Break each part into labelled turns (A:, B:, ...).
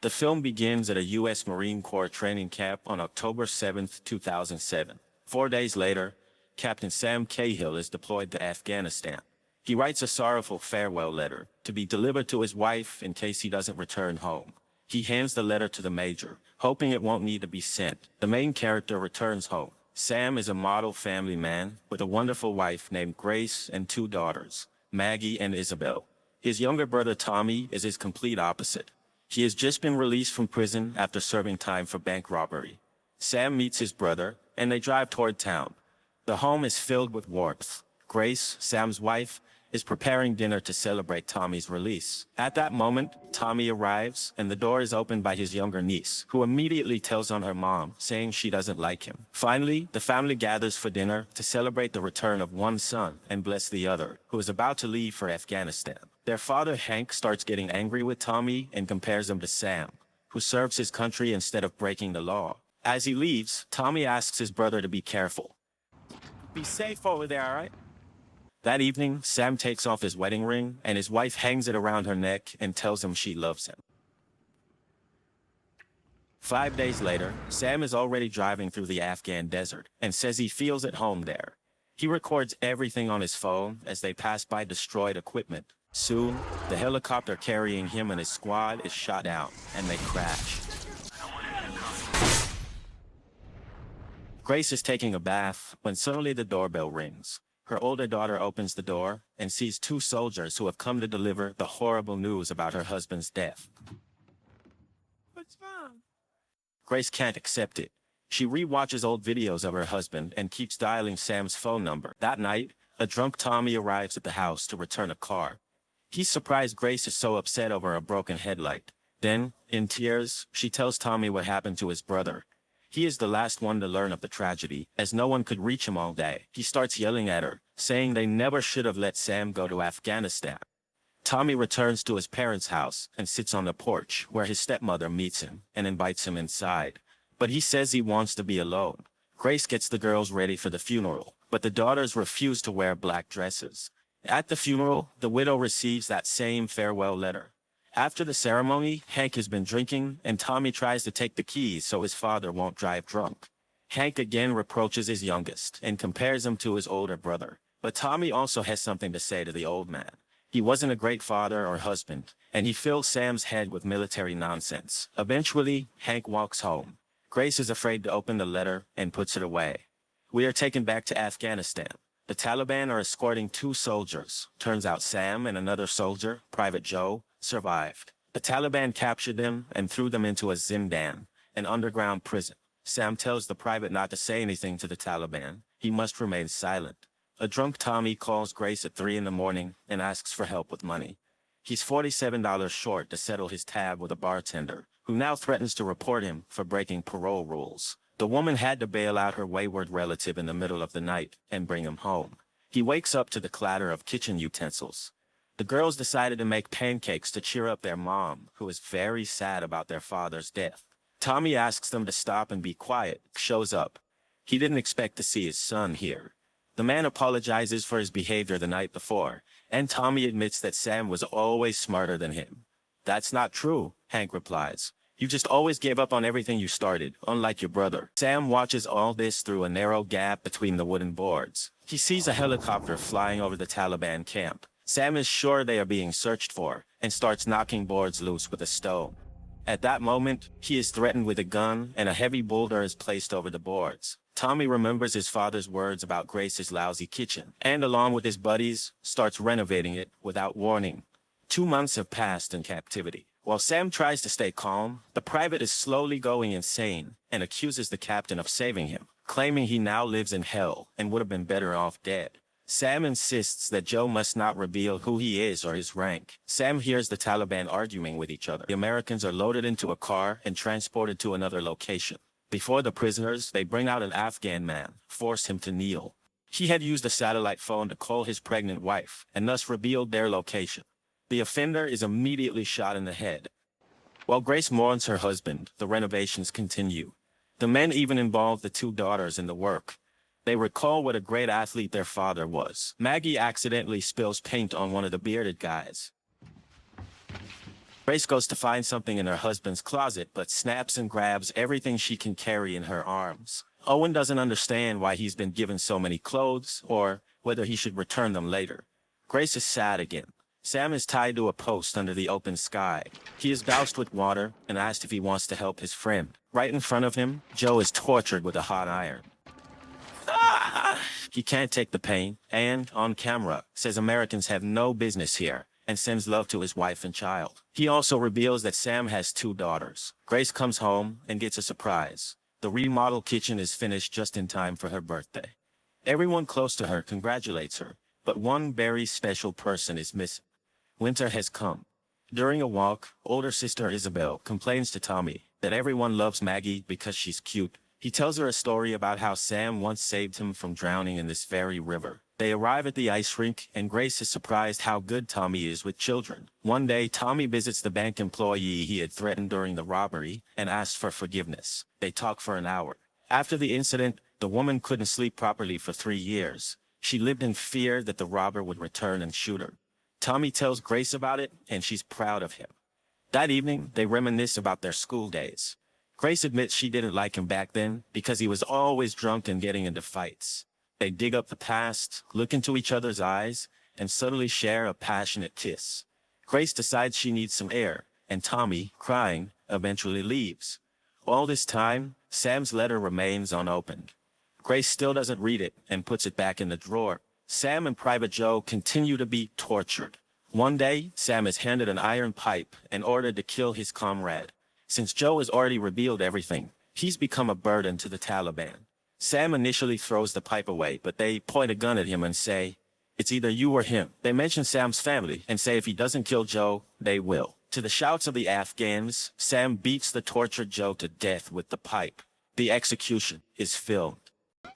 A: The film begins at a U.S. Marine Corps training camp on October 7th, 2007. 4 days later, Captain Sam Cahill is deployed to Afghanistan. He writes a sorrowful farewell letter to be delivered to his wife in case he doesn't return home. He hands the letter to the major, hoping it won't need to be sent. The main character returns home. Sam is a model family man with a wonderful wife named Grace and two daughters, Maggie and Isabel. His younger brother Tommy is his complete opposite. He has just been released from prison after serving time for bank robbery. Sam meets his brother, and they drive toward town. The home is filled with warmth. Grace, Sam's wife, is preparing dinner to celebrate Tommy's release. At that moment, Tommy arrives, and the door is opened by his younger niece, who immediately tells on her mom, saying she doesn't like him. Finally, the family gathers for dinner to celebrate the return of one son and bless the other, who is about to leave for Afghanistan. Their father, Hank, starts getting angry with Tommy and compares him to Sam, who serves his country instead of breaking the law. As he leaves, Tommy asks his brother to be careful. Be safe over there, all right? That evening, Sam takes off his wedding ring, and his wife hangs it around her neck and tells him she loves him. 5 days later, Sam is already driving through the Afghan desert and says he feels at home there. He records everything on his phone as they pass by destroyed equipment. Soon, the helicopter carrying him and his squad is shot down, and they crash. Grace is taking a bath when suddenly the doorbell rings. Her older daughter opens the door and sees two soldiers who have come to deliver the horrible news about her husband's death. What's wrong? Grace can't accept it. She re-watches old videos of her husband and keeps dialing Sam's phone number. That night, a drunk Tommy arrives at the house to return a car. He's surprised Grace is so upset over a broken headlight. Then, in tears, she tells Tommy what happened to his brother. He is the last one to learn of the tragedy, as no one could reach him all day. He starts yelling at her, saying they never should have let Sam go to Afghanistan. Tommy returns to his parents' house and sits on the porch where his stepmother meets him and invites him inside. But he says he wants to be alone. Grace gets the girls ready for the funeral, but the daughters refuse to wear black dresses. At the funeral, the widow receives that same farewell letter. After the ceremony, Hank has been drinking, and Tommy tries to take the keys so his father won't drive drunk. Hank again reproaches his youngest and compares him to his older brother. But Tommy also has something to say to the old man. He wasn't a great father or husband, and he fills Sam's head with military nonsense. Eventually, Hank walks home. Grace is afraid to open the letter and puts it away. We are taken back to Afghanistan. The Taliban are escorting two soldiers. Turns out Sam and another soldier, Private Joe, survived. The Taliban captured them and threw them into a zindan, an underground prison. Sam tells the private not to say anything to the Taliban. He must remain silent. A drunk Tommy calls Grace at 3 a.m. and asks for help with money. He's $47 short to settle his tab with a bartender, who now threatens to report him for breaking parole rules. The woman had to bail out her wayward relative in the middle of the night and bring him home. He wakes up to the clatter of kitchen utensils. The girls decided to make pancakes to cheer up their mom, who is very sad about their father's death. Tommy asks them to stop and be quiet, shows up. He didn't expect to see his son here. The man apologizes for his behavior the night before, and Tommy admits that Sam was always smarter than him. That's not true, Hank replies. You just always gave up on everything you started, unlike your brother. Sam watches all this through a narrow gap between the wooden boards. He sees a helicopter flying over the Taliban camp. Sam is sure they are being searched for, and starts knocking boards loose with a stone. At that moment, he is threatened with a gun, and a heavy boulder is placed over the boards. Tommy remembers his father's words about Grace's lousy kitchen, and along with his buddies, starts renovating it without warning. 2 months have passed in captivity. While Sam tries to stay calm, the private is slowly going insane and accuses the captain of saving him, claiming he now lives in hell and would have been better off dead. Sam insists that Joe must not reveal who he is or his rank. Sam hears the Taliban arguing with each other. The Americans are loaded into a car and transported to another location. Before the prisoners, they bring out an Afghan man, force him to kneel. He had used a satellite phone to call his pregnant wife, and thus revealed their location. The offender is immediately shot in the head. While Grace mourns her husband, the renovations continue. The men even involve the two daughters in the work. They recall what a great athlete their father was. Maggie accidentally spills paint on one of the bearded guys. Grace goes to find something in her husband's closet, but snaps and grabs everything she can carry in her arms. Owen doesn't understand why he's been given so many clothes, or whether he should return them later. Grace is sad again. Sam is tied to a post under the open sky. He is doused with water and asked if he wants to help his friend. Right in front of him, Joe is tortured with a hot iron. He can't take the pain, and, on camera, says Americans have no business here, and sends love to his wife and child. He also reveals that Sam has 2 daughters. Grace comes home and gets a surprise. The remodeled kitchen is finished just in time for her birthday. Everyone close to her congratulates her, but one very special person is missing. Winter has come. During a walk, older sister Isabel complains to Tommy that everyone loves Maggie because she's cute. He tells her a story about how Sam once saved him from drowning in this very river. They arrive at the ice rink, and Grace is surprised how good Tommy is with children. One day, Tommy visits the bank employee he had threatened during the robbery and asks for forgiveness. They talk for an hour. After the incident, the woman couldn't sleep properly for 3 years. She lived in fear that the robber would return and shoot her. Tommy tells Grace about it, and she's proud of him. That evening, they reminisce about their school days. Grace admits she didn't like him back then because he was always drunk and getting into fights. They dig up the past, look into each other's eyes, and suddenly share a passionate kiss. Grace decides she needs some air, and Tommy, crying, eventually leaves. All this time, Sam's letter remains unopened. Grace still doesn't read it and puts it back in the drawer. Sam and Private Joe continue to be tortured. One day, Sam is handed an iron pipe and ordered to kill his comrade. Since Joe has already revealed everything, he's become a burden to the Taliban. Sam initially throws the pipe away, but they point a gun at him and say, "It's either you or him." They mention Sam's family and say if he doesn't kill Joe, they will. To the shouts of the Afghans, Sam beats the tortured Joe to death with the pipe. The execution is filmed.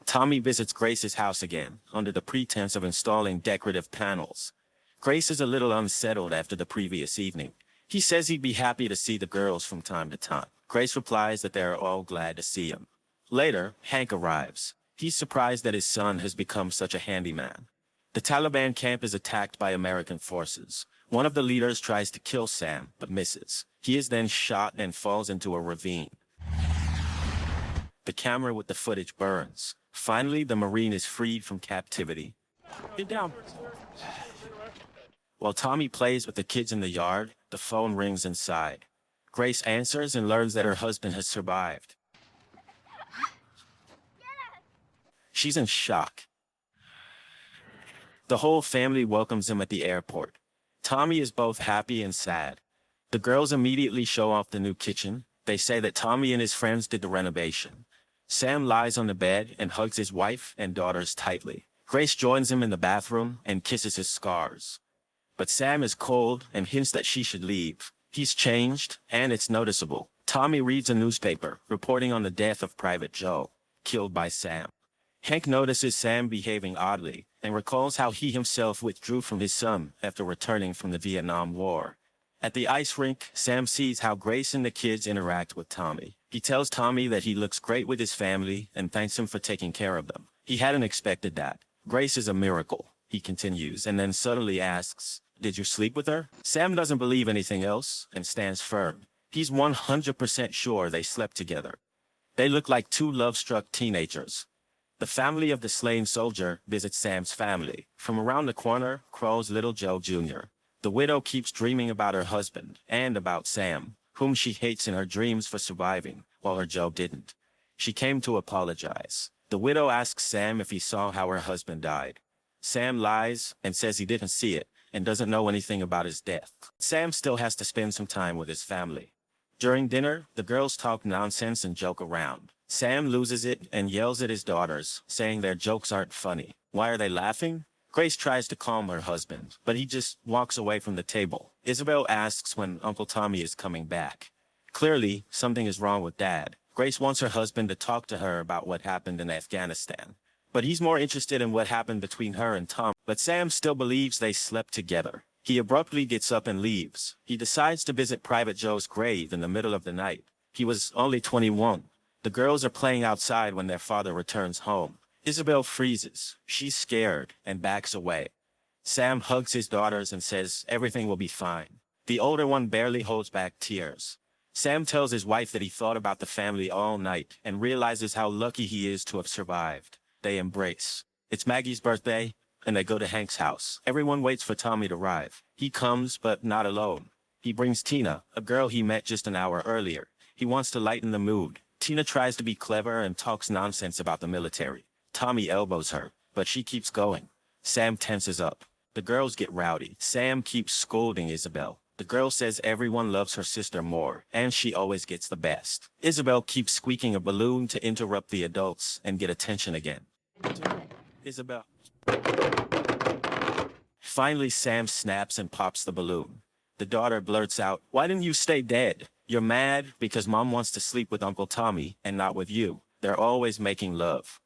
A: Tommy visits Grace's house again, under the pretense of installing decorative panels. Grace is a little unsettled after the previous evening. He says he'd be happy to see the girls from time to time. Grace replies that they are all glad to see him. Later, Hank arrives. He's surprised that his son has become such a handyman. The Taliban camp is attacked by American forces. One of the leaders tries to kill Sam, but misses. He is then shot and falls into a ravine. The camera with the footage burns. Finally, the Marine is freed from captivity. Get down. While Tommy plays with the kids in the yard, the phone rings inside. Grace answers and learns that her husband has survived. She's in shock. The whole family welcomes him at the airport. Tommy is both happy and sad. The girls immediately show off the new kitchen. They say that Tommy and his friends did the renovation. Sam lies on the bed and hugs his wife and daughters tightly. Grace joins him in the bathroom and kisses his scars. But Sam is cold and hints that she should leave. He's changed, and it's noticeable. Tommy reads a newspaper reporting on the death of Private Joe, killed by Sam. Hank notices Sam behaving oddly and recalls how he himself withdrew from his son after returning from the Vietnam War. At the ice rink, Sam sees how Grace and the kids interact with Tommy. He tells Tommy that he looks great with his family and thanks him for taking care of them. He hadn't expected that. Grace is a miracle, he continues, and then suddenly asks, "Did you sleep with her?" Sam doesn't believe anything else and stands firm. He's 100% sure they slept together. They look like 2 love-struck teenagers. The family of the slain soldier visits Sam's family. From around the corner crawls little Joe Jr. The widow keeps dreaming about her husband and about Sam, whom she hates in her dreams for surviving, while her Joe didn't. She came to apologize. The widow asks Sam if he saw how her husband died. Sam lies and says he didn't see it and doesn't know anything about his death. Sam still has to spend some time with his family. During dinner, the girls talk nonsense and joke around. Sam loses it and yells at his daughters, saying their jokes aren't funny. Why are they laughing? Grace tries to calm her husband, but he just walks away from the table. Isabel asks when Uncle Tommy is coming back. Clearly, something is wrong with Dad. Grace wants her husband to talk to her about what happened in Afghanistan. But he's more interested in what happened between her and Tom. But Sam still believes they slept together. He abruptly gets up and leaves. He decides to visit Private Joe's grave in the middle of the night. He was only 21. The girls are playing outside when their father returns home. Isabel freezes. She's scared and backs away. Sam hugs his daughters and says everything will be fine. The older one barely holds back tears. Sam tells his wife that he thought about the family all night and realizes how lucky he is to have survived. They embrace. It's Maggie's birthday, and they go to Hank's house. Everyone waits for Tommy to arrive. He comes, but not alone. He brings Tina, a girl he met just an hour earlier. He wants to lighten the mood. Tina tries to be clever and talks nonsense about the military. Tommy elbows her, but she keeps going. Sam tenses up. The girls get rowdy. Sam keeps scolding Isabel. The girl says everyone loves her sister more, and she always gets the best. Isabel keeps squeaking a balloon to interrupt the adults and get attention again. Isabel. Finally, Sam snaps and pops the balloon. The daughter blurts out, "Why didn't you stay dead? You're mad because Mom wants to sleep with Uncle Tommy and not with you. They're always making love."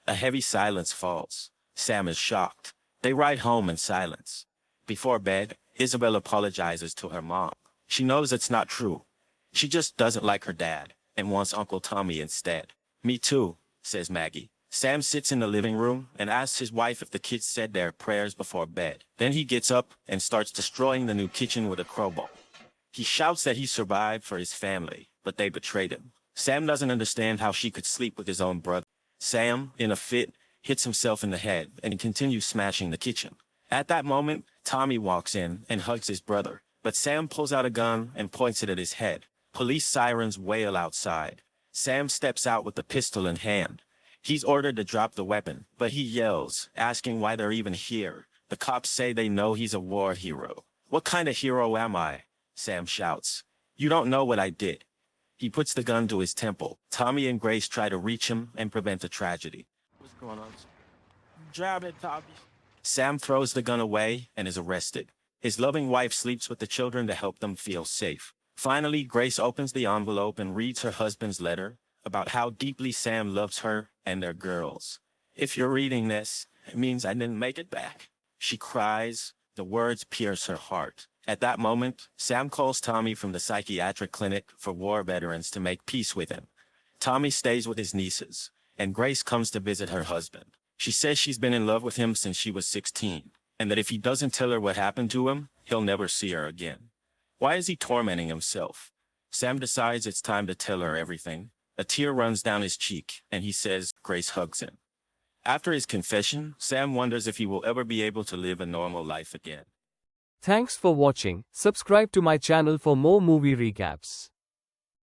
A: A heavy silence falls. Sam is shocked. They ride home in silence. Before bed, Isabel apologizes to her mom. She knows it's not true. She just doesn't like her dad and wants Uncle Tommy instead. "Me too," says Maggie. Sam sits in the living room and asks his wife if the kids said their prayers before bed. Then he gets up and starts destroying the new kitchen with a crowbar. He shouts that he survived for his family, but they betrayed him. Sam doesn't understand how she could sleep with his own brother. Sam, in a fit, hits himself in the head and continues smashing the kitchen. At that moment, Tommy walks in and hugs his brother, but Sam pulls out a gun and points it at his head. Police sirens wail outside. Sam steps out with the pistol in hand. He's ordered to drop the weapon, but he yells, asking why they're even here. The cops say they know he's a war hero. "What kind of hero am I?" Sam shouts. "You don't know what I did." He puts the gun to his temple. Tommy and Grace try to reach him and prevent a tragedy. "What's going on?" "Drop it, Tommy." Sam throws the gun away and is arrested. His loving wife sleeps with the children to help them feel safe. Finally, Grace opens the envelope and reads her husband's letter about how deeply Sam loves her and their girls. "If you're reading this, it means I didn't make it back." She cries. The words pierce her heart. At that moment, Sam calls Tommy from the psychiatric clinic for war veterans to make peace with him. Tommy stays with his nieces, and Grace comes to visit her husband. She says she's been in love with him since she was 16, and that if he doesn't tell her what happened to him, he'll never see her again. Why is he tormenting himself? Sam decides it's time to tell her everything. A tear runs down his cheek, and he says Grace hugs him. After his confession, Sam wonders if he will ever be able to live a normal life again.
B: Thanks for watching. Subscribe to my channel for more movie recaps.